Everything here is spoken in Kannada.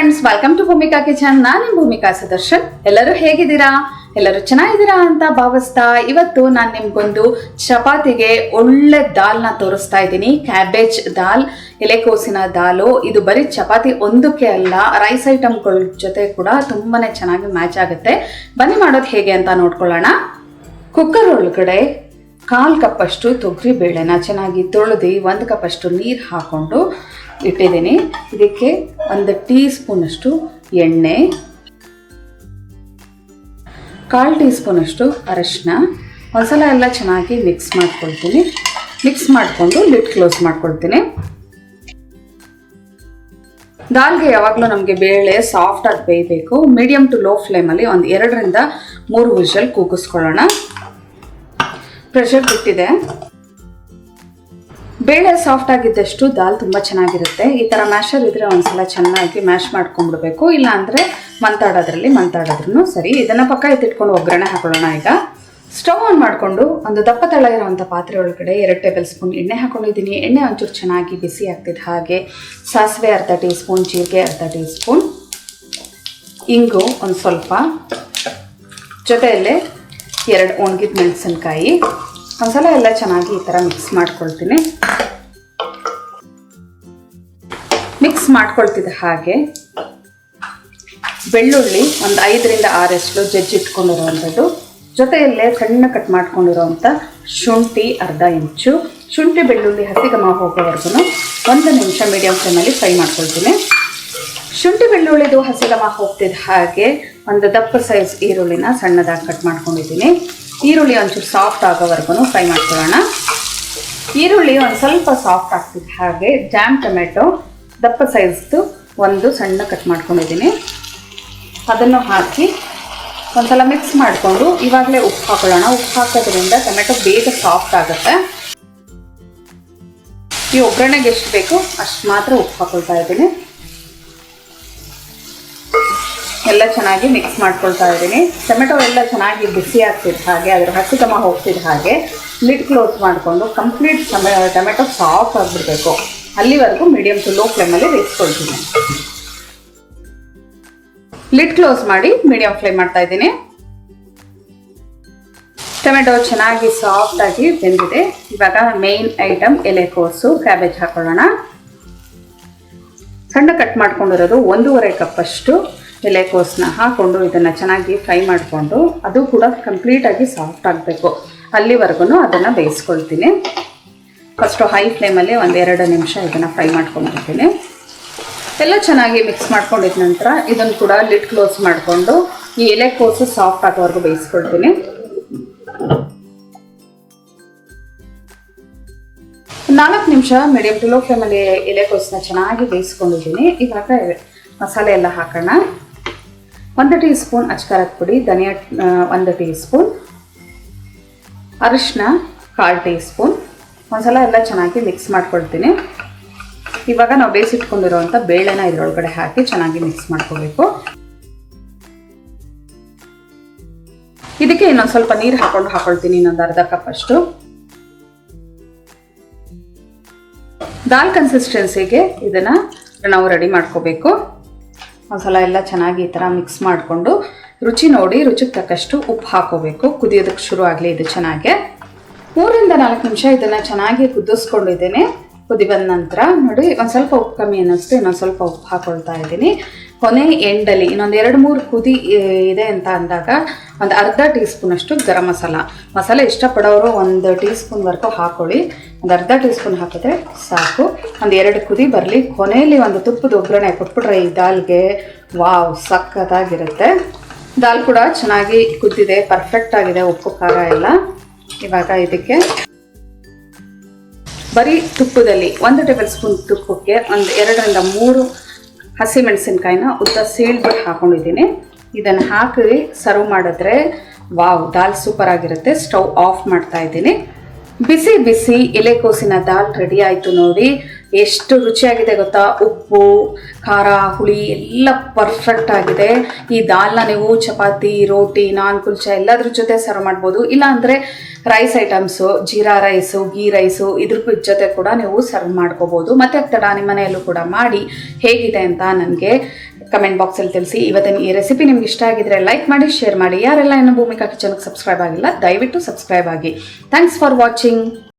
Friends, welcome to Bhoomika kitchen. ನಾನು ಭೂಮಿಕಾ ಸುದರ್ಶನ್. ಎಲ್ಲರೂ ಹೇಗಿದ್ದೀರಾ? ಎಲ್ಲರೂ ಚೆನ್ನಾಗಿದ್ದೀರಾ ಅಂತ ಭಾವಿಸ್ತಾ ಇವತ್ತು ನಾನು ನಿಮ್ಗೊಂದು ಚಪಾತಿಗೆ ಒಳ್ಳೆ ದಾಲ್ನ ತೋರಿಸ್ತಾ ಇದ್ದೀನಿ. ಕ್ಯಾಬೇಜ್ ದಾಲ್, ಎಲೆಕೋಸಿನ ದಾಲು. ಇದು ಬರೀ ಚಪಾತಿ ಒಂದಕ್ಕೆ ಅಲ್ಲ, ರೈಸ್ ಐಟಮ್ಗಳ ಜೊತೆ ಕೂಡ ತುಂಬಾನೇ ಚೆನ್ನಾಗಿ ಮ್ಯಾಚ್ ಆಗುತ್ತೆ. ಬನ್ನಿ ಮಾಡೋದು ಹೇಗೆ ಅಂತ ನೋಡ್ಕೊಳ್ಳೋಣ. ಕುಕ್ಕರ್ ಒಳಗಡೆ 1/4 ಕಪ್ಪಷ್ಟು ತೊಗರಿ ಬೇಳೆನ ಚೆನ್ನಾಗಿ ತೊಳೆದು 1 ಕಪ್ಪಷ್ಟು ನೀರು ಹಾಕೊಂಡು ಇಟ್ಟಿದ್ದೀನಿ. ಇದಕ್ಕೆ 1 ಟೀ ಸ್ಪೂನಷ್ಟು ಎಣ್ಣೆ, 1/4 ಟೀ ಸ್ಪೂನಷ್ಟು ಅರಿಶಿನ, ಒಂದ್ಸಲ ಎಲ್ಲ ಚೆನ್ನಾಗಿ ಮಿಕ್ಸ್ ಮಾಡ್ಕೊಳ್ತೀನಿ. ಮಿಕ್ಸ್ ಮಾಡಿಕೊಂಡು ಲಿಡ್ ಕ್ಲೋಸ್ ಮಾಡ್ಕೊಳ್ತೀನಿ. ದಾಲ್ಗೆ ಯಾವಾಗಲೂ ನಮಗೆ ಬೇಳೆ ಸಾಫ್ಟಾಗಿ ಬೇಯಬೇಕು. ಮೀಡಿಯಮ್ ಟು ಲೋ ಫ್ಲೇಮಲ್ಲಿ 2 ರಿಂದ 3 ವಿಷಲ್ ಕೂಗಿಸ್ಕೊಳ್ಳೋಣ. ಪ್ರೆಷರ್ ಬಿಟ್ಟಿದೆ. ಬೇಳೆ ಸಾಫ್ಟ್ ಆಗಿದ್ದಷ್ಟು ದಾಲ್ ತುಂಬ ಚೆನ್ನಾಗಿರುತ್ತೆ. ಈ ಥರ ಮ್ಯಾಶರ್ ಇದ್ರೆ ಒಂದ್ಸಲ ಚೆನ್ನಾಗಿ ಮ್ಯಾಶ್ ಮಾಡ್ಕೊಂಡ್ಬಿಡ್ಬೇಕು. ಇಲ್ಲ ಅಂದರೆ ಮಂತಾಡೋದ್ರೂ ಸರಿ. ಇದನ್ನು ಪಕ್ಕ ಎತ್ತಿಟ್ಕೊಂಡು ಒಗ್ಗರಣೆ ಹಾಕೊಳ್ಳೋಣ. ಈಗ ಸ್ಟವ್ ಆನ್ ಮಾಡಿಕೊಂಡು ಒಂದು ದಪ್ಪ ತಳ ಇರೋವಂಥ ಪಾತ್ರೆ ಒಳಗಡೆ 2 ಟೇಬಲ್ ಸ್ಪೂನ್ ಎಣ್ಣೆ ಹಾಕೊಂಡಿದ್ದೀನಿ. ಎಣ್ಣೆ ಒಂಚೂರು ಚೆನ್ನಾಗಿ ಬಿಸಿ ಆಗ್ತಿದ್ದ ಹಾಗೆ ಸಾಸಿವೆ 1/2 ಟೀ ಸ್ಪೂನ್, ಜೀರಿಗೆ 1/2 ಟೀ ಸ್ಪೂನ್, ಇಂಗು ಒಂದು ಸ್ವಲ್ಪ, ಜೊತೆಯಲ್ಲೇ 2 ಒಣಗಿದ ಮೆಣಸಿನ್ಕಾಯಿ. ಒಂದ್ಸಲ ಎಲ್ಲ ಚೆನ್ನಾಗಿ ಈ ಥರ ಮಿಕ್ಸ್ ಮಾಡ್ಕೊಳ್ತೀನಿ. ಮಿಕ್ಸ್ ಮಾಡ್ಕೊಳ್ತಿದ್ದ ಹಾಗೆ ಬೆಳ್ಳುಳ್ಳಿ ಒಂದು 5 ರಿಂದ 6 ಜಜ್ಜಿಟ್ಕೊಂಡಿರುವಂಥದ್ದು, ಜೊತೆಯಲ್ಲೇ ಸಣ್ಣ ಕಟ್ ಮಾಡ್ಕೊಂಡಿರೋವಂಥ ಶುಂಠಿ 1/2 ಇಂಚು. ಶುಂಠಿ ಬೆಳ್ಳುಳ್ಳಿ ಹಸಿ ಘಮ ಹೋಗೋವರೆಗೂ 1 ನಿಮಿಷ ಮೀಡಿಯಂ ಫ್ಲೇಮಲ್ಲಿ ಫ್ರೈ ಮಾಡ್ಕೊಳ್ತೀನಿ. ಶುಂಠಿ ಬೆಳ್ಳುಳ್ಳಿದು ಹಸಿ ಘಮ ಹೋಗ್ತಿದ್ದ ಹಾಗೆ ಒಂದು ದಪ್ಪ ಸೈಜ್ ಈರುಳ್ಳಿನ ಸಣ್ಣದಾಗಿ ಕಟ್ ಮಾಡ್ಕೊಂಡಿದ್ದೀನಿ. ಈರುಳ್ಳಿ ಒಂಚೂರು ಸಾಫ್ಟ್ ಆಗೋವರೆಗೂ ಫ್ರೈ ಮಾಡ್ಕೊಳ್ಳೋಣ. ಈರುಳ್ಳಿ ಒಂದು ಸ್ವಲ್ಪ ಸಾಫ್ಟ್ ಆಗ್ತಿದ್ದ ಹಾಗೆ ಜಾಮ್ ಟೊಮೆಟೊ ದಪ್ಪ ಸೈಜ್ದು 1 ಸಣ್ಣ ಕಟ್ ಮಾಡ್ಕೊಂಡಿದ್ದೀನಿ. ಅದನ್ನು ಹಾಕಿ ಒಂದ್ಸಲ ಮಿಕ್ಸ್ ಮಾಡಿಕೊಂಡು ಇವಾಗಲೇ ಉಪ್ಪು ಹಾಕೊಳ್ಳೋಣ. ಉಪ್ಪು ಹಾಕೋದ್ರಿಂದ ಟೊಮೆಟೊ ಬೇಗ ಸಾಫ್ಟ್ ಆಗುತ್ತೆ. ಈ ಒಗ್ಗರಣೆಗೆ ಎಷ್ಟು ಬೇಕು ಅಷ್ಟು ಮಾತ್ರ ಉಪ್ಪು ಹಾಕೊಳ್ತಾ ಇದ್ದೀನಿ. ಎಲ್ಲ ಚೆನ್ನಾಗಿ ಮಿಕ್ಸ್ ಮಾಡ್ಕೊಳ್ತಾ ಇದ್ದೀನಿ. ಟೊಮೆಟೊ ಎಲ್ಲ ಚೆನ್ನಾಗಿ ಬಿಸಿ ಆಗ್ತಿದ್ದ ಹಾಗೆ ಅದರ ಹಸಿ ಘಮ ಹೋಗ್ತಿದ್ದ ಹಾಗೆ ಲಿಡ್ ಕ್ಲೋಸ್ ಮಾಡಿಕೊಂಡು ಕಂಪ್ಲೀಟ್ ಟೊಮೆಟೊ ಸಾಫ್ಟ್ ಆಗಿಬಿಡ್ಬೇಕು. ಅಲ್ಲಿವರೆಗೂ ಮೀಡಿಯಮ್ ಟು ಲೋ ಫ್ಲೇಮಲ್ಲಿ ಬೇಯಿಸ್ಕೊಳ್ತೀನಿ. ಲಿಡ್ ಕ್ಲೋಸ್ ಮಾಡಿ ಮೀಡಿಯಂ ಫ್ಲೇಮ್ ಮಾಡ್ತಾ ಇದ್ದೀನಿ. ಟೊಮೆಟೊ ಚೆನ್ನಾಗಿ ಸಾಫ್ಟಾಗಿ ಬೆಂದಿದೆ. ಇವಾಗ ಮೇನ್ ಐಟಮ್ ಎಲೆಕೋಸು, ಕ್ಯಾಬೇಜ್ ಹಾಕೊಳ್ಳೋಣ. ಸಣ್ಣ ಕಟ್ ಮಾಡ್ಕೊಂಡಿರೋದು 1/2 ಕಪ್ಪಷ್ಟು ಎಲೆಕೋಸನ್ನ ಹಾಕ್ಕೊಂಡು ಇದನ್ನು ಚೆನ್ನಾಗಿ ಫ್ರೈ ಮಾಡಿಕೊಂಡು, ಅದು ಕೂಡ ಕಂಪ್ಲೀಟಾಗಿ ಸಾಫ್ಟ್ ಆಗಬೇಕು. ಅಲ್ಲಿವರೆಗೂ ಅದನ್ನು ಬೇಯಿಸ್ಕೊಳ್ತೀನಿ. ಫಸ್ಟು ಹೈ ಫ್ಲೇಮಲ್ಲಿ 1-2 ನಿಮಿಷ ಇದನ್ನು ಫ್ರೈ ಮಾಡ್ಕೊಂಡಿರ್ತೀನಿ. ಎಲ್ಲ ಚೆನ್ನಾಗಿ ಮಿಕ್ಸ್ ಮಾಡ್ಕೊಂಡಿದ್ದ ನಂತರ ಇದನ್ನು ಕೂಡ ಲಿಡ್ ಕ್ಲೋಸ್ ಮಾಡಿಕೊಂಡು ಈ ಎಲೆಕೋಸು ಸಾಫ್ಟ್ ಆಗೋವರೆಗೂ ಬೇಯಿಸ್ಕೊಳ್ತೀನಿ. 4 ನಿಮಿಷ ಮೀಡಿಯಮ್ ಟು ಲೋ ಫ್ಲೇಮಲ್ಲಿ ಎಲೆಕೋಸನ್ನ ಚೆನ್ನಾಗಿ ಬೇಯಿಸ್ಕೊಂಡಿದ್ದೀನಿ. ಇವಾಗ ಮಸಾಲೆ ಎಲ್ಲ ಹಾಕೋಣ. 1 ಟೀ ಸ್ಪೂನ್ ಅಚ್ಕಾರದ ಪುಡಿ, ಧನಿಯಾ 1 ಟೀ ಸ್ಪೂನ್, ಅರಿಶಿನ 1/4 ಟೀ ಸ್ಪೂನ್. ಒಂದ್ಸಲ ಎಲ್ಲ ಚೆನ್ನಾಗಿ ಮಿಕ್ಸ್ ಮಾಡ್ಕೊಳ್ತೀನಿ. ಇವಾಗ ನಾವು ಬೇಯಿಸಿಟ್ಕೊಂಡಿರೋವಂಥ ಬೇಳೆನ ಇದರೊಳಗಡೆ ಹಾಕಿ ಚೆನ್ನಾಗಿ ಮಿಕ್ಸ್ ಮಾಡ್ಕೋಬೇಕು. ಇದಕ್ಕೆ ಇನ್ನೊಂದು ಸ್ವಲ್ಪ ನೀರು ಹಾಕೊಳ್ತೀನಿ. ಇನ್ನೊಂದು 1/2 ಕಪ್ಪಷ್ಟು. ದಾಲ್ ಕನ್ಸಿಸ್ಟೆನ್ಸಿಗೆ ಇದನ್ನು ನಾವು ರೆಡಿ ಮಾಡ್ಕೋಬೇಕು. ಒಂದ್ಸಲ ಎಲ್ಲ ಚೆನ್ನಾಗಿ ಈ ಥರ ಮಿಕ್ಸ್ ಮಾಡಿಕೊಂಡು ರುಚಿ ನೋಡಿ ರುಚಿಗೆ ತಕ್ಕಷ್ಟು ಉಪ್ಪು ಹಾಕೋಬೇಕು. ಕುದಿಯೋದಕ್ಕೆ ಶುರು ಆಗಲಿ ಇದು ಚೆನ್ನಾಗಿ. 3 ರಿಂದ 4 ನಿಮಿಷ ಇದನ್ನು ಚೆನ್ನಾಗಿ ಕುದಿಸ್ಕೊಂಡಿದ್ದೇನೆ. ಕುದಿ ಬಂದ ನಂತರ ನೋಡಿ ಒಂದು ಸ್ವಲ್ಪ ಉಪ್ಪು ಕಮ್ಮಿ ಅನ್ನಿಸ್ತು. ಇನ್ನೊಂದು ಸ್ವಲ್ಪ ಉಪ್ಪು ಹಾಕೊಳ್ತಾ ಇದ್ದೀನಿ. ಕೊನೆ ಎಂಡಲ್ಲಿ ಇನ್ನೊಂದು 2-3 ಕುದಿ ಇದೆ ಅಂತ ಅಂದಾಗ 1/2 ಟೀ ಸ್ಪೂನಷ್ಟು ಗರಂ ಮಸಾಲೆ ಇಷ್ಟಪಡೋರು 1 ಟೀ ಸ್ಪೂನ್ವರೆಗೂ ಹಾಕೊಳ್ಳಿ. 1/2 ಟೀ ಸ್ಪೂನ್ ಹಾಕಿದ್ರೆ ಸಾಕು. 1-2 ಕುದಿ ಬರಲಿ. ಕೊನೆಯಲ್ಲಿ ಒಂದು ತುಪ್ಪದ ಒಗ್ಗರಣೆ ಕೊಟ್ಬಿಟ್ರೆ ಈ ದಾಲ್ಗೆ ವಾವ್ ಸಖತ್ತಾಗಿರುತ್ತೆ. ದಾಲ್ ಕೂಡ ಚೆನ್ನಾಗಿ ಕುದ್ದಿದೆ, ಪರ್ಫೆಕ್ಟ್ ಆಗಿದೆ ಉಪ್ಪು ಖಾರ ಎಲ್ಲ. ಇವಾಗ ಇದಕ್ಕೆ ಬರೀ ತುಪ್ಪದಲ್ಲಿ 1 ಟೇಬಲ್ ಸ್ಪೂನ್ ತುಪ್ಪಕ್ಕೆ 2 ರಿಂದ 3 ಹಸಿಮೆಣಸಿನ್ಕಾಯಿನ ಉದ್ದ ಸೀಳ್ಬಿಟ್ಟು ಹಾಕೊಂಡಿದ್ದೀನಿ. ಇದನ್ನು ಹಾಕಿ ಸರ್ವ್ ಮಾಡಿದ್ರೆ ವಾವ್ ದಾಲ್ ಸೂಪರ್ ಆಗಿರುತ್ತೆ. ಸ್ಟವ್ ಆಫ್ ಮಾಡ್ತಾ ಇದ್ದೀನಿ. ಬಿಸಿ ಬಿಸಿ ಎಲೆಕೋಸಿನ ದಾಲ್ ರೆಡಿ ಆಯಿತು ನೋಡಿ. ಎಷ್ಟು ರುಚಿಯಾಗಿದೆ ಗೊತ್ತಾ. ಉಪ್ಪು ಖಾರ ಹುಳಿ ಎಲ್ಲ ಪರ್ಫೆಕ್ಟ್ ಆಗಿದೆ. ಈ ದಾಲ್ನ ನೀವು ಚಪಾತಿ, ರೋಟಿ, ನಾನ್ ಕುಲ್ಚಾ ಎಲ್ಲದ್ರ ಜೊತೆ ಸರ್ವ್ ಮಾಡ್ಬೋದು. ಇಲ್ಲಾಂದರೆ rice items, jeera rice, ghee rice ಇದ್ರ ಜೊತೆ ಕೂಡ ನೀವು ಸರ್ವ್ ಮಾಡ್ಕೋಬೋದು. ಮತ್ತೆ ತಡ ನಿಮ್ಮ ಮನೆಯಲ್ಲೂ ಕೂಡ ಮಾಡಿ ಹೇಗಿದೆ ಅಂತ ನನಗೆ ಕಮೆಂಟ್ ಬಾಕ್ಸಲ್ಲಿ ತಿಳಿಸಿ. ಇವತ್ತಿನ ಈ ರೆಸಿಪಿ ನಿಮ್ಗೆ ಇಷ್ಟ ಆಗಿದ್ರೆ ಲೈಕ್ ಮಾಡಿ, ಶೇರ್ ಮಾಡಿ. ಯಾರೆಲ್ಲ ಇನ್ನೂ ಭೂಮಿಕಾ ಕಿಚನ್ಗೆ ಸಬ್ಸ್ಕ್ರೈಬ್ ಆಗಿಲ್ಲ ದಯವಿಟ್ಟು ಸಬ್ಸ್ಕ್ರೈಬ್ ಆಗಿ. Thanks for watching.